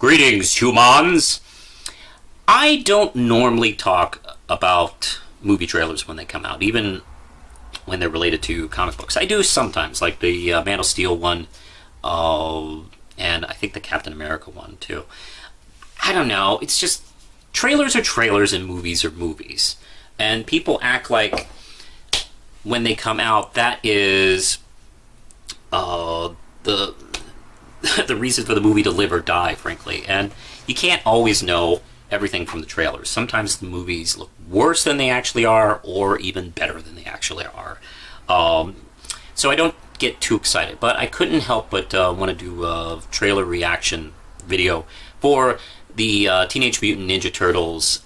Greetings, humans! I don't normally talk about movie trailers when they come out, even when they're related to comic books. I do sometimes, like the Man of Steel one, and I think the Captain America one, too. I don't know, it's just, trailers are trailers and movies are movies. And people act like when they come out, that is the reason for the movie to live or die, frankly. And you can't always know everything from the trailers. Sometimes the movies look worse than they actually are, or even better than they actually are. So I don't get too excited, but I couldn't help but want to do a trailer reaction video for the Teenage Mutant Ninja Turtles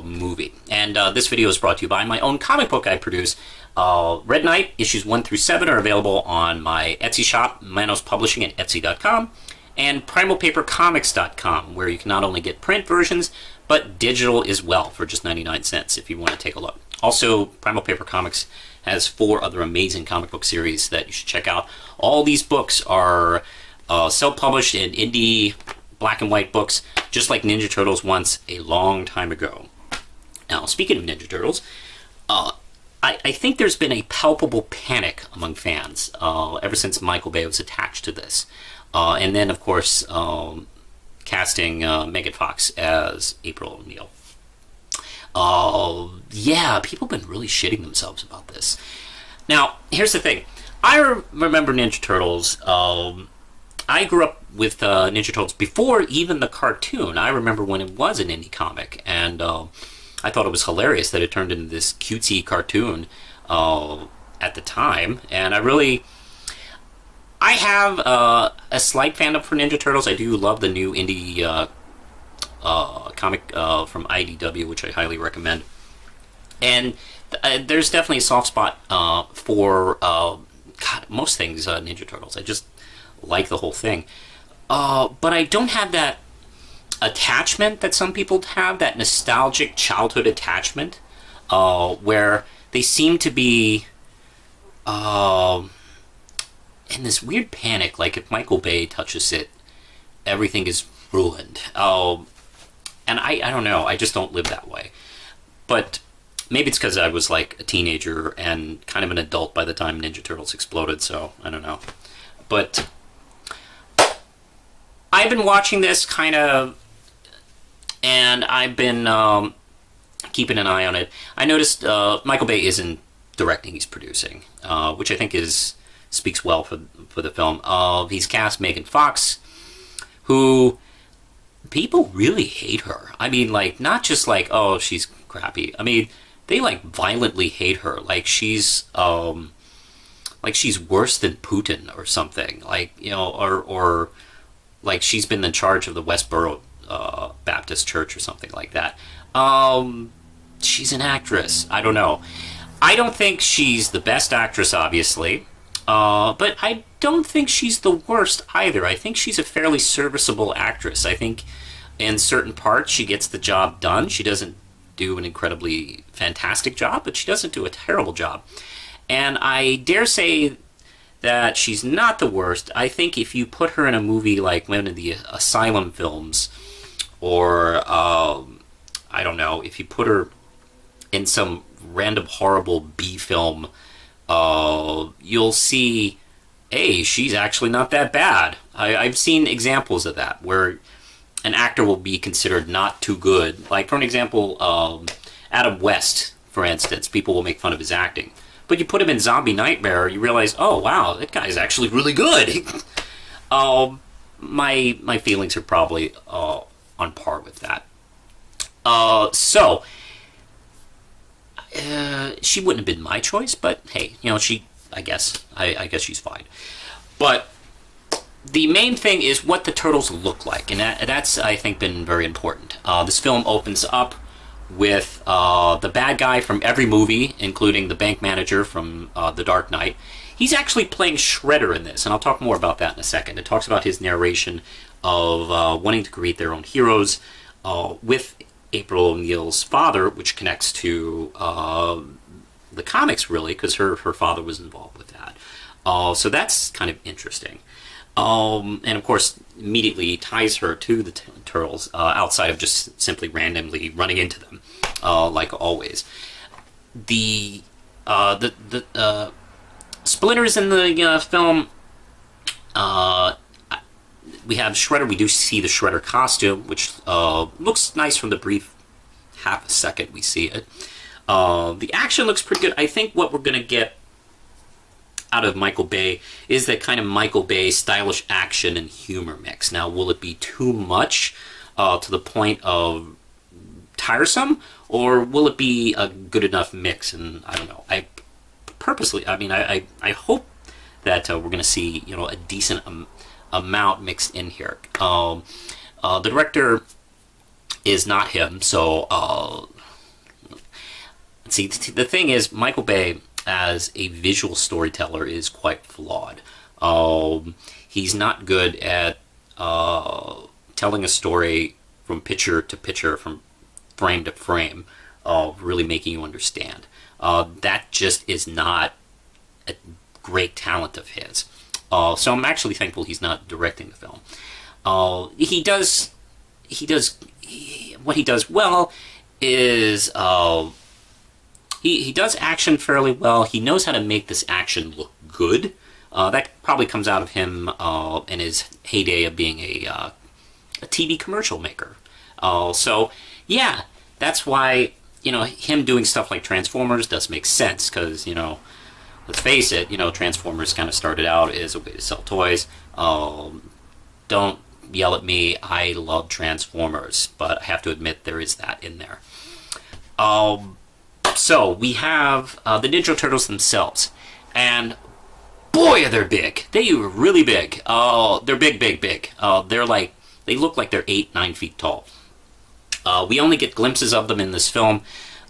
movie. And this video is brought to you by my own comic book I produce. Red Knight, issues 1 through 7 are available on my Etsy shop, Manos Publishing at Etsy.com, and PrimalPaperComics.com, where you can not only get print versions, but digital as well for just 99 cents if you want to take a look. Also, Primal Paper Comics has 4 other amazing comic book series that you should check out. All these books are self-published in indie black and white books, just like Ninja Turtles once a long time ago. Now, speaking of Ninja Turtles, I think there's been a palpable panic among fans ever since Michael Bay was attached to this. And then, of course, casting Megan Fox as April O'Neil. Yeah, people have been really shitting themselves about this. Now, here's the thing. I remember Ninja Turtles. I grew up with Ninja Turtles before even the cartoon. I remember when it was an indie comic, and I thought it was hilarious that it turned into this cutesy cartoon at the time. And I have a slight fandom for Ninja Turtles. I do love the new indie comic from IDW, which I highly recommend. And there's definitely a soft spot for most things Ninja Turtles. I just like the whole thing. But I don't have that attachment that some people have, that nostalgic childhood attachment, where they seem to be in this weird panic, like if Michael Bay touches it, everything is ruined. And I don't know, I just don't live that way. But maybe it's because I was like a teenager and kind of an adult by the time Ninja Turtles exploded, so I don't know. But I've been watching this kind of, and I've been keeping an eye on it. I noticed Michael Bay isn't directing, he's producing, which I think speaks well for the film. He's cast Megan Fox, who people really hate her. I mean, like, not just like, oh, she's crappy. I mean, they like violently hate her. Like she's worse than Putin or something. Like, you know, or like she's been in charge of the Westboro Baptist Church or something like that. She's an actress. I don't know. I don't think she's the best actress, obviously, but I don't think she's the worst either. I think she's a fairly serviceable actress. I think in certain parts she gets the job done. She doesn't do an incredibly fantastic job, but she doesn't do a terrible job. And I dare say that she's not the worst. I think if you put her in a movie like one of the Asylum films, or I don't know, if you put her in some random horrible B film, you'll see, hey, she's actually not that bad. I've seen examples of that, where an actor will be considered not too good. Like, for an example, Adam West, for instance, people will make fun of his acting. But you put him in Zombie Nightmare, you realize, oh, wow, that guy's actually really good. My feelings are probably on par with that. So, she wouldn't have been my choice, but hey, you know, I guess she's fine. But the main thing is what the turtles look like, and that's, I think, been very important. This film opens up with the bad guy from every movie, including the bank manager from The Dark Knight. He's actually playing Shredder in this, and I'll talk more about that in a second. It talks about his narration of wanting to create their own heroes with April O'Neil's father, which connects to the comics, really, because her father was involved with that. So that's kind of interesting. And of course, immediately ties her to the Turtles, outside of just simply randomly running into them, like always. The splitters in the film. We have Shredder. We do see the Shredder costume, which looks nice from the brief half a second we see it. The action looks pretty good. I think what we're going to get out of Michael Bay is that kind of Michael Bay stylish action and humor mix. Now, will it be too much to the point of tiresome, or will it be a good enough mix? And I don't know. I hope that we're going to see a decent amount mixed in here. The director is not him, so see, the thing is, Michael Bay as a visual storyteller is quite flawed. He's not good at telling a story from picture to picture, from frame to frame, really making you understand. That just is not a great talent of his. So I'm actually thankful he's not directing the film. What he does well is he does action fairly well. He knows how to make this action look good. That probably comes out of him in his heyday of being a TV commercial maker. So yeah, that's why him doing stuff like Transformers does make sense, because let's face it, Transformers kind of started out as a way to sell toys. Don't yell at me, I love Transformers, but I have to admit there is that in there. So we have the Ninja Turtles themselves, and boy, are they big. They are really big. They're big. They look like they're 8-9 feet tall. We only get glimpses of them in this film.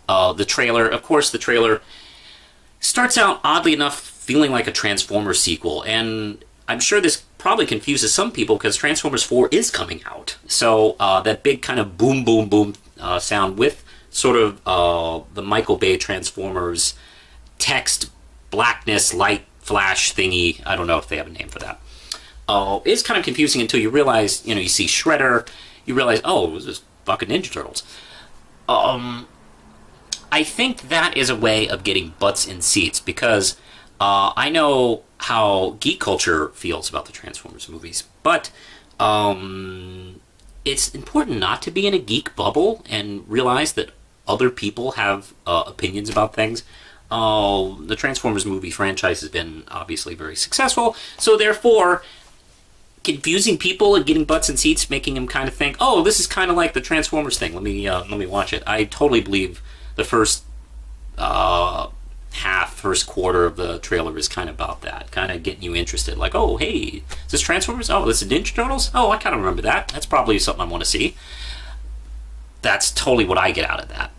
The trailer starts out, oddly enough, feeling like a Transformers sequel, and I'm sure this probably confuses some people because Transformers 4 is coming out. So that big kind of boom, boom, boom sound with sort of the Michael Bay Transformers text, blackness, light, flash thingy, I don't know if they have a name for that, is kind of confusing until you realize, you see Shredder, you realize, oh, it was just fucking Ninja Turtles. I think that is a way of getting butts in seats, because I know how geek culture feels about the Transformers movies, but it's important not to be in a geek bubble and realize that other people have opinions about things. The Transformers movie franchise has been obviously very successful, so therefore confusing people and getting butts in seats, making them kind of think, oh, this is kind of like the Transformers thing, let me watch it. I totally believe the first first quarter of the trailer is kind of about that, kind of getting you interested, like, oh, hey, is this Transformers? Oh, this is Ninja Turtles? Oh, I kind of remember that. That's probably something I want to see. That's totally what I get out of that.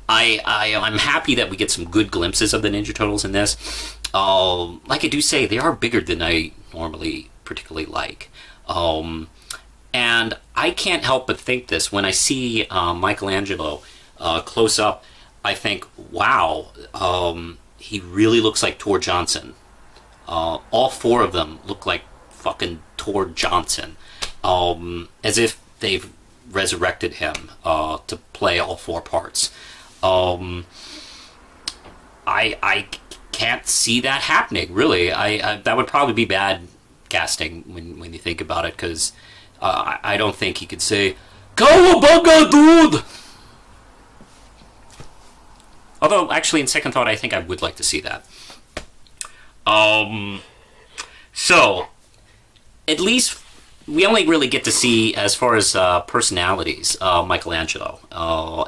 I'm happy that we get some good glimpses of the Ninja Turtles in this. Like I do say, they are bigger than I normally particularly like. And I can't help but think this. When I see Michelangelo close up, I think, wow, he really looks like Tor Johnson. All four of them look like fucking Tor Johnson. As if they've resurrected him to play all four parts. I can't see that happening, really. I that would probably be bad casting when you think about it, because I don't think he could say, "Cowabunga, dude!" Although, actually, in second thought, I think I would like to see that. So, at least we only really get to see, as far as personalities, Michelangelo.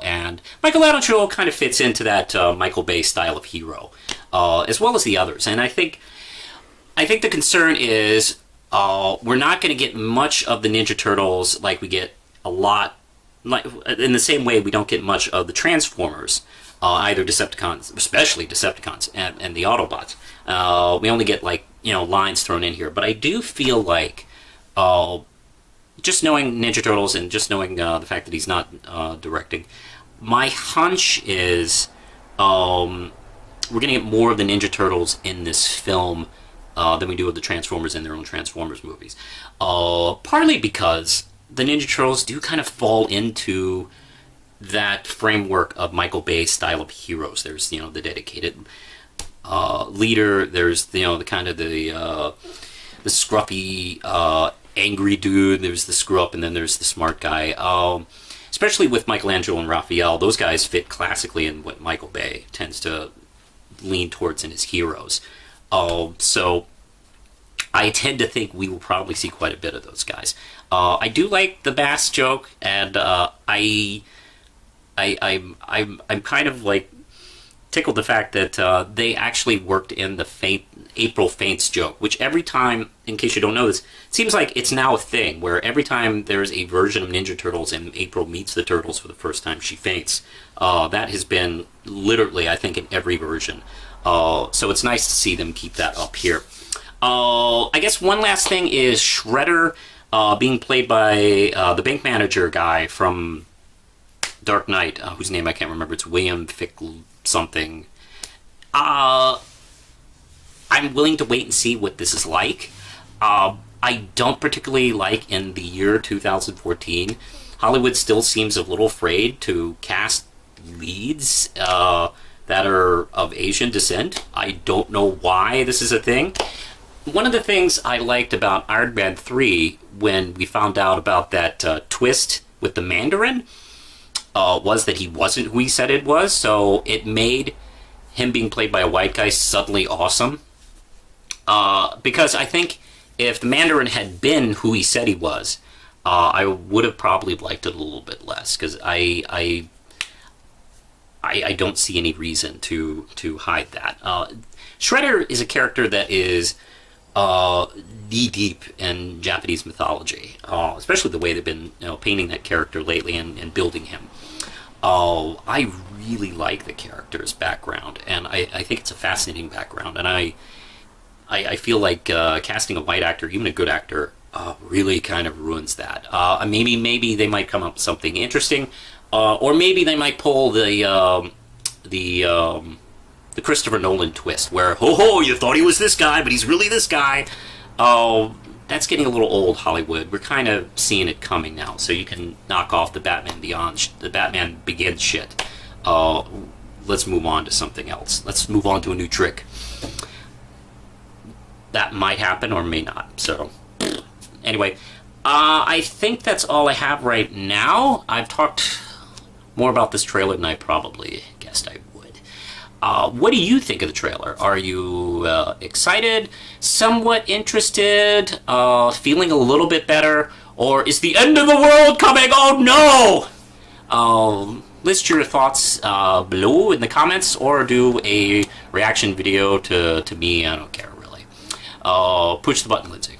And Michelangelo kind of fits into that Michael Bay style of hero, as well as the others. And I think the concern is we're not going to get much of the Ninja Turtles like we get a lot, like in the same way we don't get much of the Transformers, either Decepticons, especially Decepticons, and the Autobots. We only get lines thrown in here. But I do feel like just knowing Ninja Turtles and just knowing the fact that he's not directing, my hunch is we're going to get more of the Ninja Turtles in this film than we do of the Transformers in their own Transformers movies. Partly because the Ninja Turtles do kind of fall into that framework of Michael Bay's style of heroes. There's, you know, the dedicated leader. There's, you know, the kind of the scruffy, angry dude. There's the screw up, and then there's the smart guy. Especially with Michelangelo and Raphael, those guys fit classically in what Michael Bay tends to lean towards in his heroes. So I tend to think we will probably see quite a bit of those guys. I do like the Bass joke, and I'm kind of like tickled the fact that they actually worked in the April faints joke, which every time, in case you don't know this, it seems like it's now a thing where every time there's a version of Ninja Turtles and April meets the Turtles for the first time, she faints. That has been literally, I think, in every version. So it's nice to see them keep that up here. I guess one last thing is Shredder being played by the bank manager guy from Dark Knight, whose name I can't remember. It's William Fick something. I'm willing to wait and see what this is like. I don't particularly like in the year 2014. Hollywood still seems a little afraid to cast leads that are of Asian descent. I don't know why this is a thing. One of the things I liked about Iron Man 3 when we found out about that twist with the Mandarin was that he wasn't who he said it was, so it made him being played by a white guy suddenly awesome. Because I think if the Mandarin had been who he said he was, I would have probably liked it a little bit less, because I don't see any reason to hide that. Shredder is a character that is knee-deep in Japanese mythology, especially the way they've been painting that character lately and building him. I really like the character's background, and I think it's a fascinating background, and I feel like casting a white actor, even a good actor, really kind of ruins that. Maybe they might come up with something interesting, or maybe they might pull the Christopher Nolan twist, where ho, you thought he was this guy, but he's really this guy. That's getting a little old, Hollywood. We're kind of seeing it coming now, so you can knock off the Batman Begins shit. Let's move on to something else. Let's move on to a new trick. That might happen or may not. So, anyway, I think that's all I have right now. I've talked more about this trailer than I probably guessed I would. What do you think of the trailer? Are you excited, somewhat interested, feeling a little bit better, or is the end of the world coming? Oh no! List your thoughts below in the comments, or do a reaction video to me. I don't care, really. Push the button, Lindsay.